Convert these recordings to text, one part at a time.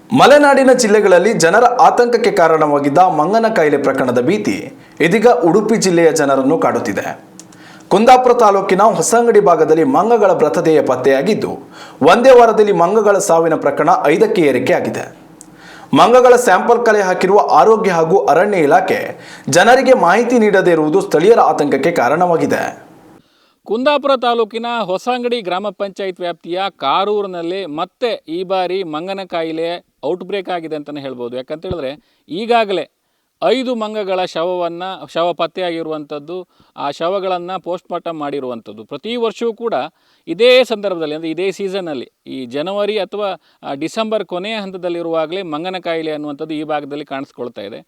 ಮಲೆನಾಡಿನ ಜಿಲ್ಲೆಗಳಲ್ಲಿ ಜನರ ಆತಂಕಕ್ಕೆ ಕಾರಣವಾಗಿದ್ದ ಮಂಗನ ಕಾಯಿಲೆ ಪ್ರಕರಣದ ಭೀತಿ ಇದೀಗ ಉಡುಪಿ ಜಿಲ್ಲೆಯ ಜನರನ್ನು ಕಾಡುತ್ತಿದೆ. ಕುಂದಾಪುರ ತಾಲೂಕಿನ ಹೊಸಂಗಡಿ ಭಾಗದಲ್ಲಿ ಮಂಗಗಳ ಮೃತದೇಹ ಪತ್ತೆಯಾಗಿದ್ದು, ಒಂದೇ ವಾರದಲ್ಲಿ ಮಂಗಗಳ ಸಾವಿನ ಪ್ರಕರಣ 5ಕ್ಕೆ ಏರಿಕೆಯಾಗಿದೆ. ಮಂಗಗಳ ಸ್ಯಾಂಪಲ್ ಕಲೆ ಹಾಕಿರುವ ಆರೋಗ್ಯ ಹಾಗೂ ಅರಣ್ಯ ಇಲಾಖೆ ಜನರಿಗೆ ಮಾಹಿತಿ ನೀಡದೇ ಇರುವುದು ಸ್ಥಳೀಯರ ಆತಂಕಕ್ಕೆ ಕಾರಣವಾಗಿದೆ. ಕುಂದಾಪುರ ತಾಲೂಕಿನ ಹೊಸಂಗಡಿ ಗ್ರಾಮ ಪಂಚಾಯತ್ ವ್ಯಾಪ್ತಿಯ ಕಾರೂರಿನಲ್ಲಿ ಮತ್ತೆ ಈ ಬಾರಿ ಮಂಗನ ಕಾಯಿಲೆ ಔಟ್ಬ್ರೇಕ್ ಆಗಿದೆ ಅಂತಲೇ ಹೇಳ್ಬೋದು. ಯಾಕಂತ ಹೇಳಿದ್ರೆ ಈಗಾಗಲೇ 5 ಮಂಗಗಳ ಶವ ಪತ್ತೆಯಾಗಿರುವಂಥದ್ದು, ಆ ಶವಗಳನ್ನು ಪೋಸ್ಟ್ಮಾರ್ಟಮ್ ಮಾಡಿರುವಂಥದ್ದು. ಪ್ರತಿ ವರ್ಷವೂ ಕೂಡ ಇದೇ ಸಂದರ್ಭದಲ್ಲಿ, ಅಂದರೆ ಇದೇ ಸೀಸನ್ನಲ್ಲಿ, ಈ ಜನವರಿ ಅಥವಾ ಡಿಸೆಂಬರ್ ಕೊನೆಯ ಹಂತದಲ್ಲಿರುವಾಗಲೇ ಮಂಗನ ಕಾಯಿಲೆ ಅನ್ನುವಂಥದ್ದು ಈ ಭಾಗದಲ್ಲಿ ಕಾಣಿಸ್ಕೊಳ್ತಾ ಇದೆ.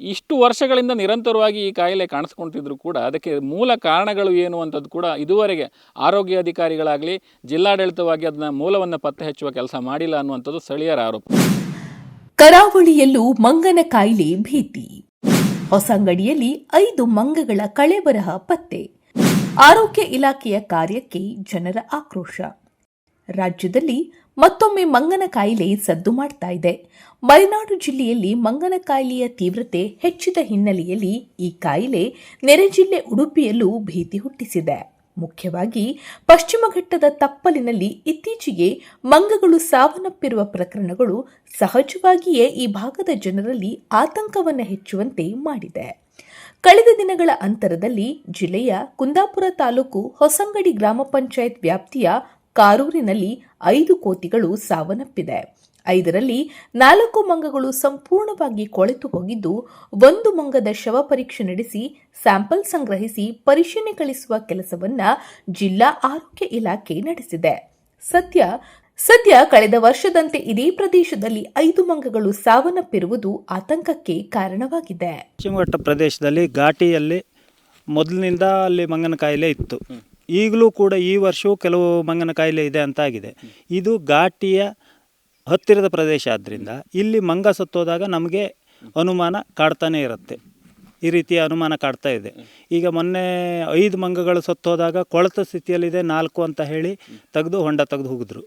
ಇಷ್ಟು ವರ್ಷಗಳಿಂದ ನಿರಂತರವಾಗಿ ಈ ಕಾಯಿಲೆ ಕಾಣಿಸ್ಕೊಳ್ತಿದ್ರು ಕೂಡ ಅದಕ್ಕೆ ಮೂಲ ಕಾರಣಗಳು ಏನು ಅಂತದ್ದು ಕೂಡ ಇದುವರೆಗೆ ಆರೋಗ್ಯ ಅಧಿಕಾರಿಗಳಾಗಲಿ ಜಿಲ್ಲಾಡಳಿತವಾಗಿ ಅದನ್ನ ಮೂಲವನ್ನು ಪತ್ತೆ ಹಚ್ಚುವ ಕೆಲಸ ಮಾಡಿಲ್ಲ ಅನ್ನುವಂಥದ್ದು ಸ್ಥಳೀಯರ ಆರೋಪ. ಕರಾವಳಿಯಲ್ಲೂ ಮಂಗನ ಕಾಯಿಲೆ ಭೀತಿ. ಹೊಸಂಗಡಿಯಲ್ಲಿ 5 ಮಂಗಗಳ ಕಳೇಬರಹ ಪತ್ತೆ. ಆರೋಗ್ಯ ಇಲಾಖೆಯ ಕಾರ್ಯಕ್ಕೆ ಜನರ ಆಕ್ರೋಶ. ರಾಜ್ಯದಲ್ಲಿ ಮತ್ತೊಮ್ಮೆ ಮಂಗನ ಕಾಯಿಲೆ ಸದ್ದು ಮಾಡ್ತಾ ಇದೆ. ಮಲೆನಾಡು ಜಿಲ್ಲೆಯಲ್ಲಿ ಮಂಗನ ಕಾಯಿಲೆಯ ತೀವ್ರತೆ ಹೆಚ್ಚಿದ ಹಿನ್ನೆಲೆಯಲ್ಲಿ ಈ ಕಾಯಿಲೆ ನೆರೆ ಜಿಲ್ಲೆ ಉಡುಪಿಯಲ್ಲೂ ಭೀತಿ ಹುಟ್ಟಿಸಿದೆ. ಮುಖ್ಯವಾಗಿ ಪಶ್ಚಿಮ ಘಟ್ಟದ ತಪ್ಪಲಿನಲ್ಲಿ ಇತ್ತೀಚೆಗೆ ಮಂಗಗಳು ಸಾವನ್ನಪ್ಪಿರುವ ಪ್ರಕರಣಗಳು ಸಹಜವಾಗಿಯೇ ಈ ಭಾಗದ ಜನರಲ್ಲಿ ಆತಂಕವನ್ನು ಹೆಚ್ಚುವಂತೆ ಮಾಡಿದೆ. ಕಳೆದ ದಿನಗಳ ಅಂತರದಲ್ಲಿ ಜಿಲ್ಲೆಯ ಕುಂದಾಪುರ ತಾಲೂಕು ಹೊಸಂಗಡಿ ಗ್ರಾಮ ಪಂಚಾಯತ್ ವ್ಯಾಪ್ತಿಯ ಕಾರೂರಿನಲ್ಲಿ 5 ಕೋತಿಗಳು ಸಾವನ್ನಪ್ಪಿದೆ. 5ರಲ್ಲಿ 4 ಮಂಗಗಳು ಸಂಪೂರ್ಣವಾಗಿ ಕೊಳೆತು ಹೋಗಿದ್ದು, 1 ಮಂಗದ ಶವ ಪರೀಕ್ಷೆ ನಡೆಸಿ ಸ್ಯಾಂಪಲ್ ಸಂಗ್ರಹಿಸಿ ಪರಿಶೀಲನೆ ಕಳಿಸುವ ಕೆಲಸವನ್ನ ಜಿಲ್ಲಾ ಆರೋಗ್ಯ ಇಲಾಖೆ ನಡೆಸಿದೆ. ಸದ್ಯ ಕಳೆದ ವರ್ಷದಂತೆ ಇದೇ ಪ್ರದೇಶದಲ್ಲಿ 5 ಮಂಗಗಳು ಸಾವನ್ನಪ್ಪಿರುವುದು ಆತಂಕಕ್ಕೆ ಕಾರಣವಾಗಿದೆ. ಪಶ್ಚಿಮ ಘಟ್ಟ ಪ್ರದೇಶದಲ್ಲಿ ಘಾಟಿಯಲ್ಲಿ ಮೊದಲಿನಿಂದ ಅಲ್ಲಿ ಮಂಗನ ಕಾಯಿಲೆ ಇತ್ತು. ಈಗಲೂ ಕೂಡ ಈ ವರ್ಷವೂ ಕೆಲವು ಮಂಗನ ಕಾಯಿಲೆ ಇದೆ ಅಂತಾಗಿದೆ. ಇದು ಘಾಟಿಯ ಹತ್ತಿರದ ಪ್ರದೇಶ ಆದ್ದರಿಂದ ಇಲ್ಲಿ ಮಂಗ ಸತ್ತೋದಾಗ ನಮಗೆ ಅನುಮಾನ ಕಾಡ್ತಾನೆ ಇರುತ್ತೆ. ಈ ರೀತಿಯ ಅನುಮಾನ ಕಾಡ್ತಾ ಇದೆ. ಈಗ ಮೊನ್ನೆ 5 ಮಂಗಗಳು ಸತ್ತೋದಾಗ ಕೊಳೆತ ಸ್ಥಿತಿಯಲ್ಲಿದೆ 4 ಅಂತ ಹೇಳಿ ಹೊಂಡ ತೆಗೆದು ಹೋಗಿದ್ರು.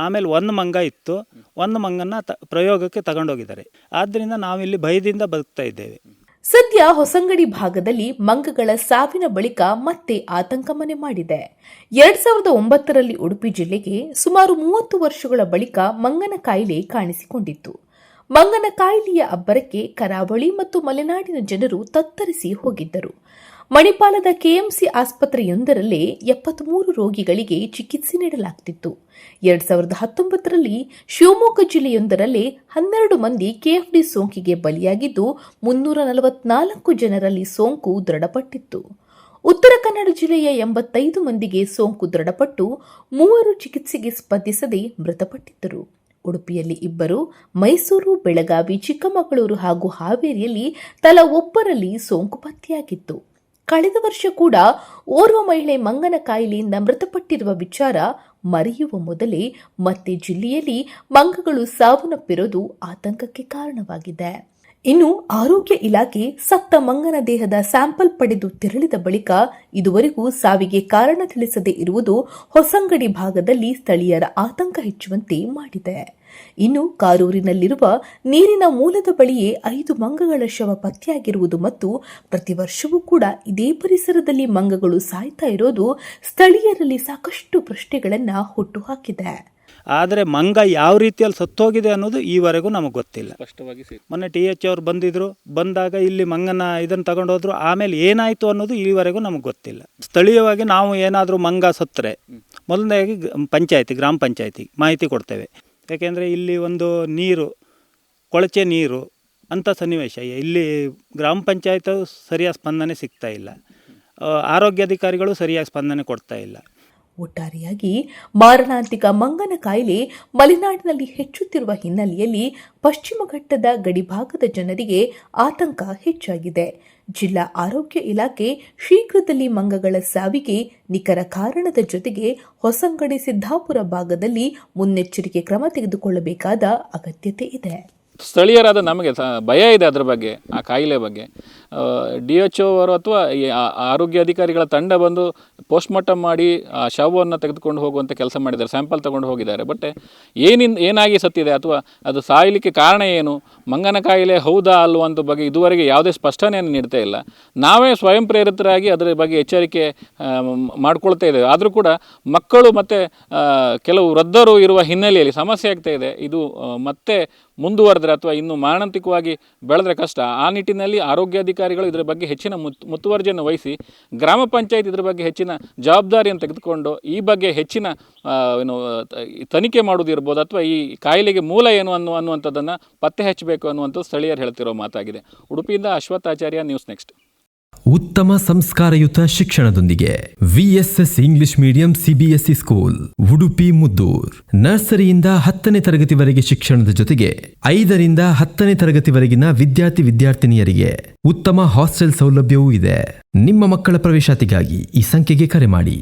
ಆಮೇಲೆ 1 ಮಂಗ ಇತ್ತು, 1 ಮಂಗನ ಪ್ರಯೋಗಕ್ಕೆ ತಗೊಂಡೋಗಿದ್ದಾರೆ. ಆದ್ದರಿಂದ ನಾವಿಲ್ಲಿ ಭಯದಿಂದ ಬದುಕ್ತಾ ಇದ್ದೇವೆ. ಸದ್ಯ ಹೊಸಂಗಡಿ ಭಾಗದಲ್ಲಿ ಮಂಗಗಳ ಸಾವಿನ ಬಳಿಕ ಮತ್ತೆ ಆತಂಕ ಮನೆ ಮಾಡಿದೆ. 2009ರಲ್ಲಿ ಉಡುಪಿ ಜಿಲ್ಲೆಗೆ ಸುಮಾರು 30 ವರ್ಷಗಳ ಬಳಿಕ ಮಂಗನ ಕಾಯಿಲೆ ಕಾಣಿಸಿಕೊಂಡಿತ್ತು. ಮಂಗನ ಕಾಯಿಲೆಯ ಅಬ್ಬರಕ್ಕೆ ಕರಾವಳಿ ಮತ್ತು ಮಲೆನಾಡಿನ ಜನರು ತತ್ತರಿಸಿ ಹೋಗಿದ್ದರು. ಮಣಿಪಾಲದ ಕೆಎಂಸಿ ಆಸ್ಪತ್ರೆಯೊಂದರಲ್ಲೇ 73 ರೋಗಿಗಳಿಗೆ ಚಿಕಿತ್ಸೆ ನೀಡಲಾಗುತ್ತಿತ್ತು. 2019ರಲ್ಲಿ ಶಿವಮೊಗ್ಗ ಜಿಲ್ಲೆಯೊಂದರಲ್ಲೇ 12 ಮಂದಿ ಕೆಎಫ್ಡಿ ಸೋಂಕಿಗೆ ಬಲಿಯಾಗಿದ್ದು 344 ಜನರಲ್ಲಿ ಸೋಂಕು ದೃಢಪಟ್ಟಿತ್ತು. ಉತ್ತರ ಕನ್ನಡ ಜಿಲ್ಲೆಯ 85 ಮಂದಿಗೆ ಸೋಂಕು ದೃಢಪಟ್ಟು 3 ಚಿಕಿತ್ಸೆಗೆ ಸ್ಪಂದಿಸದೆ ಮೃತಪಟ್ಟಿದ್ದರು. ಉಡುಪಿಯಲ್ಲಿ 2, ಮೈಸೂರು, ಬೆಳಗಾವಿ, ಚಿಕ್ಕಮಗಳೂರು ಹಾಗೂ ಹಾವೇರಿಯಲ್ಲಿ ತಲಾ 1ರಲ್ಲಿ ಸೋಂಕು ಪತ್ತೆಯಾಗಿತ್ತು. ಕಳೆದ ವರ್ಷ ಕೂಡ ಓರ್ವ ಮಹಿಳೆ ಮಂಗನ ಕಾಯಿಲೆಯಿಂದ ಮೃತಪಟ್ಟಿರುವ ವಿಚಾರ ಮರೆಯುವ ಮೊದಲೇ ಮತ್ತೆ ಜಿಲ್ಲೆಯಲ್ಲಿ ಮಂಗಗಳು ಸಾವನ್ನಪ್ಪಿರೋದು ಆತಂಕಕ್ಕೆ ಕಾರಣವಾಗಿದೆ. ಇನ್ನು ಆರೋಗ್ಯ ಇಲಾಖೆ ಸತ್ತ ಮಂಗನ ದೇಹದ ಸ್ಯಾಂಪಲ್ ಪಡೆದು ತೆರಳಿದ ಬಳಿಕ ಇದುವರೆಗೂ ಸಾವಿಗೆ ಕಾರಣ ತಿಳಿಸದೇ ಇರುವುದು ಹೊಸಂಗಡಿ ಭಾಗದಲ್ಲಿ ಸ್ಥಳೀಯರ ಆತಂಕ ಹೆಚ್ಚುವಂತೆ ಮಾಡಿದೆ. ಇನ್ನು ಕಾರೂರಿನಲ್ಲಿರುವ ನೀರಿನ ಮೂಲದ ಬಳಿಯೇ 5 ಮಂಗಗಳ ಶವ ಪತ್ತೆಯಾಗಿರುವುದು ಮತ್ತು ಪ್ರತಿ ವರ್ಷವೂ ಕೂಡ ಇದೇ ಪರಿಸರದಲ್ಲಿ ಮಂಗಗಳು ಸಾಯ್ತಾ ಇರೋದು ಸ್ಥಳೀಯರಲ್ಲಿ ಸಾಕಷ್ಟು ಪ್ರಶ್ನೆಗಳನ್ನು ಹುಟ್ಟುಹಾಕಿದೆ. ಆದರೆ ಮಂಗ ಯಾವ ರೀತಿಯಲ್ಲಿ ಸತ್ತೋಗಿದೆ ಅನ್ನೋದು ಈವರೆಗೂ ನಮಗೆ ಗೊತ್ತಿಲ್ಲ. ಮೊನ್ನೆ TH ಅವರು ಬಂದಾಗ ಇಲ್ಲಿ ಮಂಗನ ಇದನ್ನು ತಗೊಂಡೋದ್ರು. ಆಮೇಲೆ ಏನಾಯಿತು ಅನ್ನೋದು ಈವರೆಗೂ ನಮಗೆ ಗೊತ್ತಿಲ್ಲ. ಸ್ಥಳೀಯವಾಗಿ ನಾವು ಏನಾದರೂ ಮಂಗ ಸತ್ತರೆ ಮೊದಲನೇದಾಗಿ ಗ್ರಾಮ ಪಂಚಾಯತಿಗೆ ಮಾಹಿತಿ ಕೊಡ್ತೇವೆ. ಯಾಕೆಂದರೆ ಇಲ್ಲಿ ಒಂದು ಕೊಳಚೆ ನೀರು ಅಂಥ ಸನ್ನಿವೇಶ ಇಲ್ಲಿ ಗ್ರಾಮ ಪಂಚಾಯತ್ ಸರಿಯಾದ ಸ್ಪಂದನೆ ಸಿಗ್ತಾ ಇಲ್ಲ. ಆರೋಗ್ಯಾಧಿಕಾರಿಗಳು ಸರಿಯಾಗಿ ಸ್ಪಂದನೆ ಕೊಡ್ತಾ ಇಲ್ಲ. ಒಟ್ಟಾರೆಯಾಗಿ ಮಾರಣಾಂತಿಕ ಮಂಗನ ಕಾಯಿಲೆ ಮಲೆನಾಡಿನಲ್ಲಿ ಹೆಚ್ಚುತ್ತಿರುವ ಹಿನ್ನೆಲೆಯಲ್ಲಿ ಪಶ್ಚಿಮ ಘಟ್ಟದ ಗಡಿಭಾಗದ ಜನರಿಗೆ ಆತಂಕ ಹೆಚ್ಚಾಗಿದೆ. ಜಿಲ್ಲಾ ಆರೋಗ್ಯ ಇಲಾಖೆ ಶೀಘ್ರದಲ್ಲಿ ಮಂಗಗಳ ಸಾವಿಗೆ ನಿಖರ ಕಾರಣದ ಜೊತೆಗೆ ಹೊಸಂಗಡಿ ಸಿದ್ದಾಪುರ ಭಾಗದಲ್ಲಿ ಮುನ್ನೆಚ್ಚರಿಕೆ ಕ್ರಮ ತೆಗೆದುಕೊಳ್ಳಬೇಕಾದ ಅಗತ್ಯತೆ ಇದೆ. ಸ್ಥಳೀಯರಾದ ನಮಗೆ ಭಯ ಇದೆ ಅದರ ಬಗ್ಗೆ, ಆ ಕಾಯಿಲೆ ಬಗ್ಗೆ. DHO ಅವರು ಅಥವಾ ಈ ಆರೋಗ್ಯ ಅಧಿಕಾರಿಗಳ ತಂಡ ಬಂದು ಪೋಸ್ಟ್ಮಾರ್ಟಮ್ ಮಾಡಿ ಆ ಶವವನ್ನು ತೆಗೆದುಕೊಂಡು ಹೋಗುವಂಥ ಕೆಲಸ ಮಾಡಿದ್ದಾರೆ, ಸ್ಯಾಂಪಲ್ ತಗೊಂಡು ಹೋಗಿದ್ದಾರೆ. ಬಟ್ ಏನಾಗಿ ಸತ್ತಿದೆ ಅಥವಾ ಅದು ಸಾಯಲಿಕ್ಕೆ ಕಾರಣ ಏನು, ಮಂಗನ ಕಾಯಿಲೆ ಹೌದಾ ಅಲ್ವಾ ಅಂತ ಬಗ್ಗೆ ಇದುವರೆಗೆ ಯಾವುದೇ ಸ್ಪಷ್ಟನೆಯನ್ನು ನೀಡ್ತಾ ಇಲ್ಲ. ನಾವೇ ಸ್ವಯಂ ಪ್ರೇರಿತರಾಗಿ ಅದರ ಬಗ್ಗೆ ಎಚ್ಚರಿಕೆ ಮಾಡ್ಕೊಳ್ತಾ ಇದ್ದೇವೆ. ಆದರೂ ಕೂಡ ಮಕ್ಕಳು ಮತ್ತು ಕೆಲವು ವೃದ್ಧರು ಇರುವ ಹಿನ್ನೆಲೆಯಲ್ಲಿ ಸಮಸ್ಯೆ ಆಗ್ತಾ ಇದೆ. ಇದು ಮತ್ತೆ ಮುಂದುವರೆದ್ರೆ ಅಥವಾ ಇನ್ನು ಮಾರಣಾಂತಿಕವಾಗಿ ಬೆಳೆದ್ರೆ ಕಷ್ಟ. ಆ ನಿಟ್ಟಿನಲ್ಲಿ ಆರೋಗ್ಯಾಧಿಕಾರಿಗಳು ಇದರ ಬಗ್ಗೆ ಹೆಚ್ಚಿನ ಮುತುವರ್ಜಿಯನ್ನು ವಹಿಸಿ ಗ್ರಾಮ ಪಂಚಾಯತ್ ಇದರ ಬಗ್ಗೆ ಹೆಚ್ಚಿನ ಜವಾಬ್ದಾರಿಯನ್ನು ತೆಗೆದುಕೊಂಡು ಈ ಬಗ್ಗೆ ಹೆಚ್ಚಿನ ತನಿಖೆ ಮಾಡುವುದಿರ್ಬೋದು ಅಥವಾ ಈ ಕಾಯಿಲೆಗೆ ಮೂಲ ಏನು ಅನ್ನುವಂಥದ್ದನ್ನು ಪತ್ತೆ ಹಚ್ಚಬೇಕು ಅನ್ನುವಂಥದ್ದು ಸ್ಥಳೀಯರು ಹೇಳ್ತಿರೋ ಮಾತಾಗಿದೆ. ಉಡುಪಿಯಿಂದ ಅಶ್ವಥ್ ಆಚಾರ್ಯ, ನ್ಯೂಸ್ ನೆಕ್ಸ್ಟ್. ಉತ್ತಮ ಸಂಸ್ಕಾರಯುತ ಶಿಕ್ಷಣದೊಂದಿಗೆ VSS English medium CBSE school Udupi Muddur. ನರ್ಸರಿಯಿಂದ 10ನೇ ತರಗತಿವರೆಗೆ ಶಿಕ್ಷಣದ ಜೊತೆಗೆ 5ರಿಂದ 10ನೇ ತರಗತಿವರೆಗಿನ ವಿದ್ಯಾರ್ಥಿನಿಯರಿಗೆ ಉತ್ತಮ ಹಾಸ್ಟೆಲ್ ಸೌಲಭ್ಯವೂ ಇದೆ. ನಿಮ್ಮ ಮಕ್ಕಳ ಪ್ರವೇಶಾತಿಗಾಗಿ ಈ ಸಂಖ್ಯೆಗೆ ಕರೆ ಮಾಡಿ.